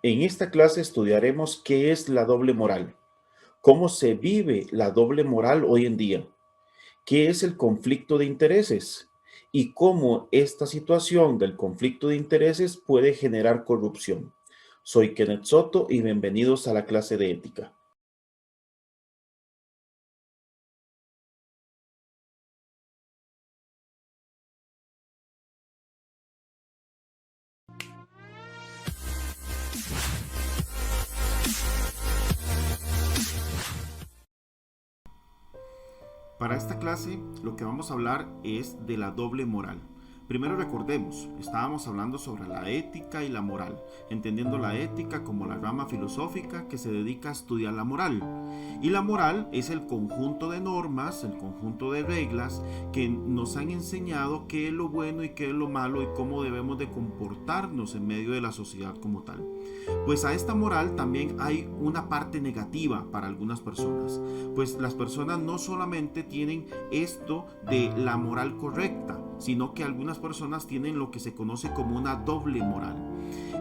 En esta clase estudiaremos qué es la doble moral, cómo se vive la doble moral hoy en día, qué es el conflicto de intereses y cómo esta situación del conflicto de intereses puede generar corrupción. Soy Kenneth Soto y bienvenidos a la clase de ética. Para esta clase lo que vamos a hablar es de la doble moral. Primero recordemos, estábamos hablando sobre la ética y la moral, entendiendo la ética como la rama filosófica que se dedica a estudiar la moral. Y la moral es el conjunto de normas, el conjunto de reglas que nos han enseñado qué es lo bueno y qué es lo malo y cómo debemos de comportarnos en medio de la sociedad como tal. Pues a esta moral también hay una parte negativa para algunas personas, pues las personas no solamente tienen esto de la moral correcta, sino que algunas personas tienen lo que se conoce como una doble moral.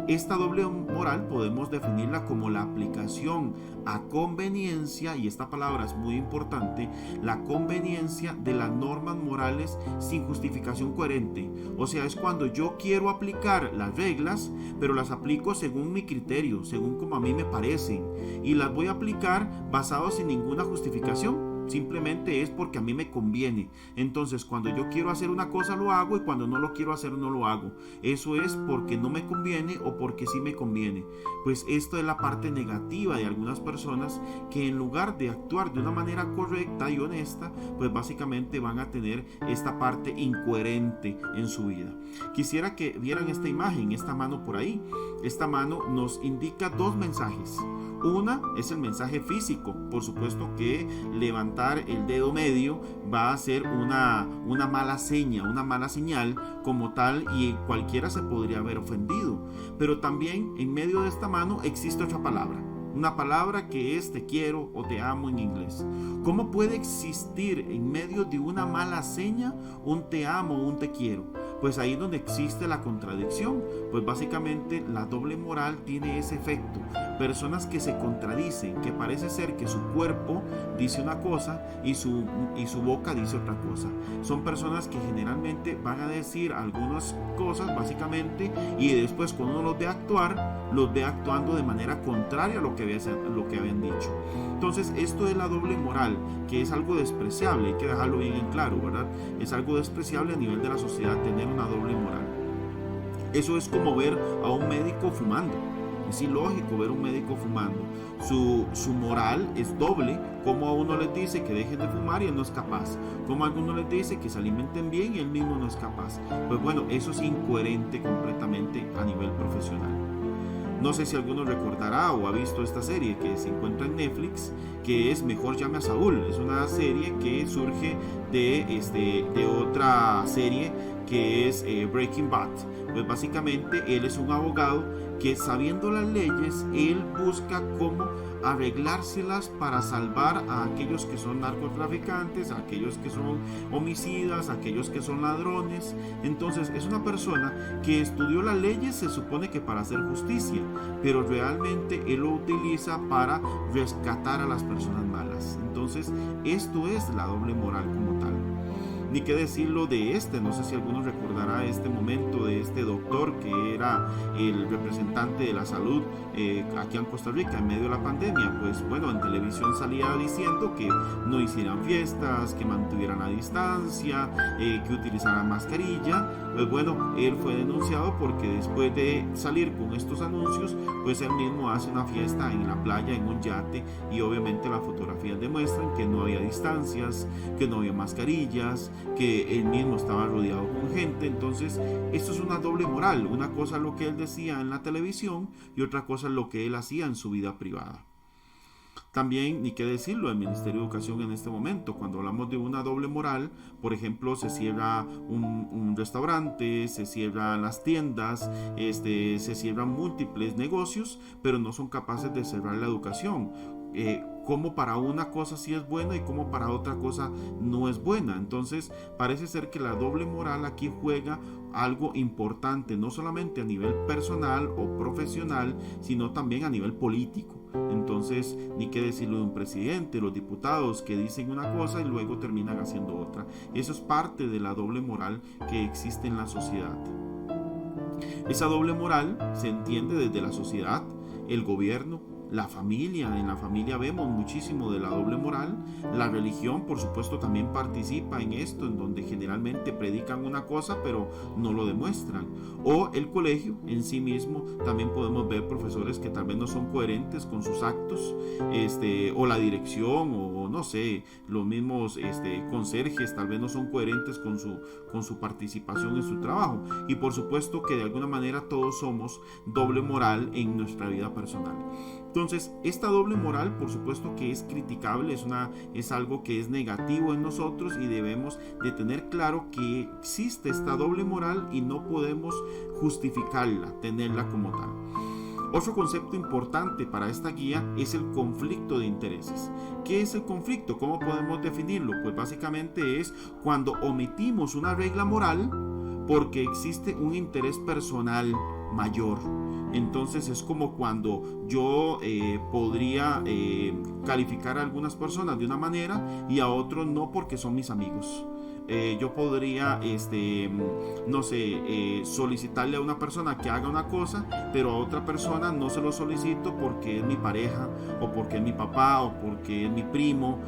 Esta doble moral podemos definirla como la aplicación a conveniencia, y esta palabra es muy importante, la conveniencia de las normas morales sin justificación coherente. O sea, es cuando yo quiero aplicar las reglas, pero las aplico según mi criterio, según como a mí me parecen, y las voy a aplicar basados en ninguna justificación. Simplemente es porque a mí me conviene. Entonces, cuando yo quiero hacer una cosa lo hago y cuando no lo quiero hacer no lo hago. Eso es porque no me conviene o porque sí me conviene. Pues esto es la parte negativa de algunas personas que en lugar de actuar de una manera correcta y honesta, pues básicamente van a tener esta parte incoherente en su vida. Quisiera que vieran esta imagen, esta mano por ahí. Esta mano nos indica dos mensajes. Una es el mensaje físico, por supuesto que levantar el dedo medio va a ser una mala seña, una mala señal como tal, y cualquiera se podría haber ofendido. Pero también en medio de esta mano existe otra palabra. Una palabra que es te quiero o te amo en inglés. ¿Cómo puede existir en medio de una mala seña un te amo o un te quiero? Pues ahí es donde existe la contradicción. Pues básicamente la doble moral tiene ese efecto. Personas que se contradicen, que parece ser que su cuerpo dice una cosa y su boca dice otra cosa. Son personas que generalmente van a decir algunas cosas básicamente y después cuando uno los ve actuando de manera contraria a lo que habían dicho. Entonces esto es la doble moral, que es algo despreciable, hay que dejarlo bien en claro, ¿verdad? Es algo despreciable a nivel de la sociedad tener una doble moral. Eso es como ver a un médico fumando. Es ilógico ver a un médico fumando. Su moral es doble, como a uno les dice que dejen de fumar y él no es capaz, como a alguno les dice que se alimenten bien y él mismo no es capaz. Pues bueno, eso es incoherente completamente a nivel profesional. No sé si alguno recordará o ha visto esta serie que se encuentra en Netflix, que es Mejor llame a Saúl. Es una serie que surge de otra serie que es Breaking Bad. Pues básicamente él es un abogado que, sabiendo las leyes, él busca cómo arreglárselas para salvar a aquellos que son narcotraficantes, a aquellos que son homicidas, a aquellos que son ladrones. Entonces es una persona que estudió las leyes, se supone que para hacer justicia, pero realmente él lo utiliza para rescatar a las personas malas. Entonces esto es la doble moral como tal. Ni qué decirlo de no sé si alguno recordará este momento de este doctor que era el representante de la salud aquí en Costa Rica en medio de la pandemia. Pues bueno, en televisión salía diciendo que no hicieran fiestas, que mantuvieran la distancia, que utilizaran mascarilla. Pues bueno, él fue denunciado porque después de salir con estos anuncios, pues él mismo hace una fiesta en la playa, en un yate, y obviamente las fotografías demuestran que no había distancias, que no había mascarillas, que él mismo estaba rodeado con gente. Entonces esto es una doble moral. Una cosa es lo que él decía en la televisión y otra cosa es lo que él hacía en su vida privada. También, ni qué decirlo, el Ministerio de Educación en este momento, cuando hablamos de una doble moral, por ejemplo, se cierra un restaurante, se cierran las tiendas, se cierran múltiples negocios, pero no son capaces de cerrar la educación. cómo para una cosa sí es buena y cómo para otra cosa no es buena. Entonces parece ser que la doble moral aquí juega algo importante, no solamente a nivel personal o profesional, sino también a nivel político. Entonces, ni qué decirlo de un presidente, los diputados que dicen una cosa y luego terminan haciendo otra. Eso es parte de la doble moral que existe en la sociedad. Esa doble moral se entiende desde la sociedad, el gobierno, la familia. En la familia vemos muchísimo de la doble moral. La religión, por supuesto, también participa en esto, en donde generalmente predican una cosa pero no lo demuestran. O el colegio en sí mismo, también podemos ver profesores que tal vez no son coherentes con sus actos, o la dirección, o no sé, los mismos conserjes tal vez no son coherentes con su participación en su trabajo. Y por supuesto que de alguna manera todos somos doble moral en nuestra vida personal. Entonces, esta doble moral, por supuesto que es criticable, es algo que es negativo en nosotros, y debemos de tener claro que existe esta doble moral y no podemos justificarla, tenerla como tal. Otro concepto importante para esta guía es el conflicto de intereses. ¿Qué es el conflicto? ¿Cómo podemos definirlo? Pues básicamente es cuando omitimos una regla moral porque existe un interés personal mayor. Entonces es como cuando yo podría calificar a algunas personas de una manera y a otros no, porque son mis amigos. Yo podría, no sé, solicitarle a una persona que haga una cosa, pero a otra persona no se lo solicito porque es mi pareja, o porque es mi papá, o porque es mi primo,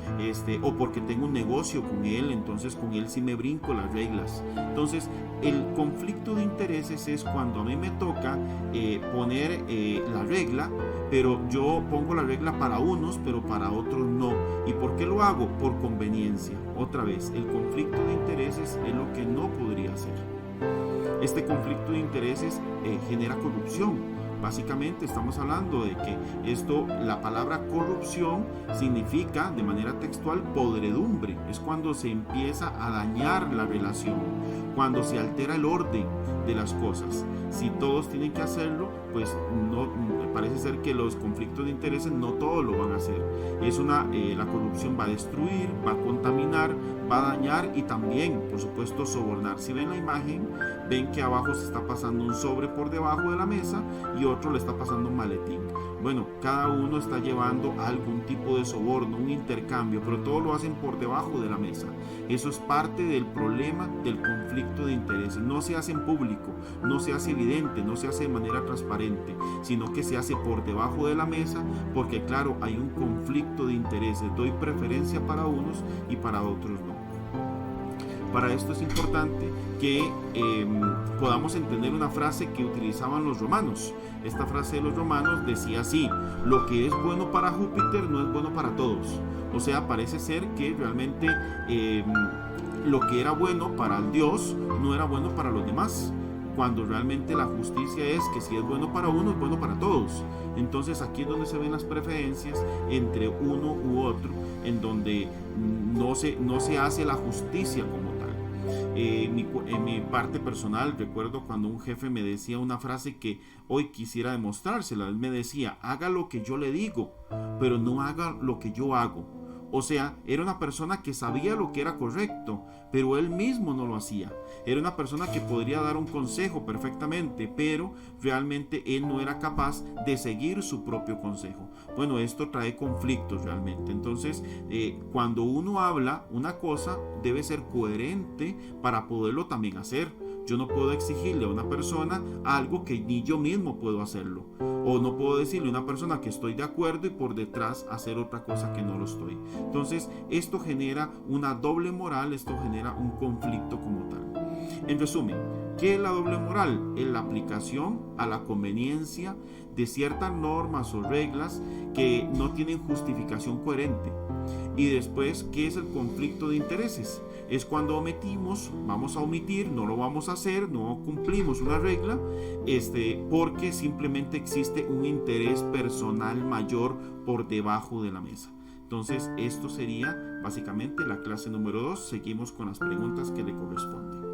o porque tengo un negocio con él. Entonces con él sí me brinco las reglas. Entonces el conflicto de intereses es cuando a mí me toca poner la regla, pero yo pongo la regla para unos, pero para otros no. ¿Y por qué lo hago? Por conveniencia. Otra vez, el conflicto de intereses es lo que no podría hacer. Este conflicto de intereses genera corrupción. Básicamente estamos hablando de que la palabra corrupción significa de manera textual podredumbre. Es cuando se empieza a dañar la relación, cuando se altera el orden de las cosas. Si todos tienen que hacerlo, pues no, parece ser que los conflictos de intereses no todos lo van a hacer. La corrupción va a destruir, va a contaminar, va a dañar y también, por supuesto, sobornar. Si ven la imagen, ven que abajo se está pasando un sobre por debajo de la mesa y otro le está pasando un maletín. Bueno, cada uno está llevando algún tipo de soborno, un intercambio, pero todo lo hacen por debajo de la mesa. Eso es parte del problema del conflicto de intereses. No se hace en público, no se hace evidente, no se hace de manera transparente, sino que se hace por debajo de la mesa, porque claro, hay un conflicto de intereses. Doy preferencia para unos y para otros no. Para esto es importante que podamos entender una frase que utilizaban los romanos. Esta frase de los romanos decía así: lo que es bueno para Júpiter no es bueno para todos. O sea, parece ser que realmente lo que era bueno para el Dios no era bueno para los demás, cuando realmente la justicia es que si es bueno para uno, es bueno para todos. Entonces aquí es donde se ven las preferencias entre uno u otro, en donde no se hace la justicia como tal. En mi parte personal, recuerdo cuando un jefe me decía una frase que hoy quisiera demostrársela. Él me decía: haga lo que yo le digo, pero no haga lo que yo hago. O sea, era una persona que sabía lo que era correcto, pero él mismo no lo hacía. Era una persona que podría dar un consejo perfectamente, pero realmente él no era capaz de seguir su propio consejo. Bueno, esto trae conflictos realmente. Entonces, cuando uno habla una cosa, debe ser coherente para poderlo también hacer. Yo no puedo exigirle a una persona algo que ni yo mismo puedo hacerlo. O no puedo decirle a una persona que estoy de acuerdo y por detrás hacer otra cosa que no lo estoy. Entonces, esto genera una doble moral, esto genera un conflicto como tal. En resumen, ¿qué es la doble moral? Es la aplicación a la conveniencia de ciertas normas o reglas que no tienen justificación coherente. Y después, ¿qué es el conflicto de intereses? Es cuando vamos a omitir, no lo vamos a hacer, no cumplimos una regla, porque simplemente existe un interés personal mayor por debajo de la mesa. Entonces, esto sería básicamente la clase número 2. Seguimos con las preguntas que le corresponden.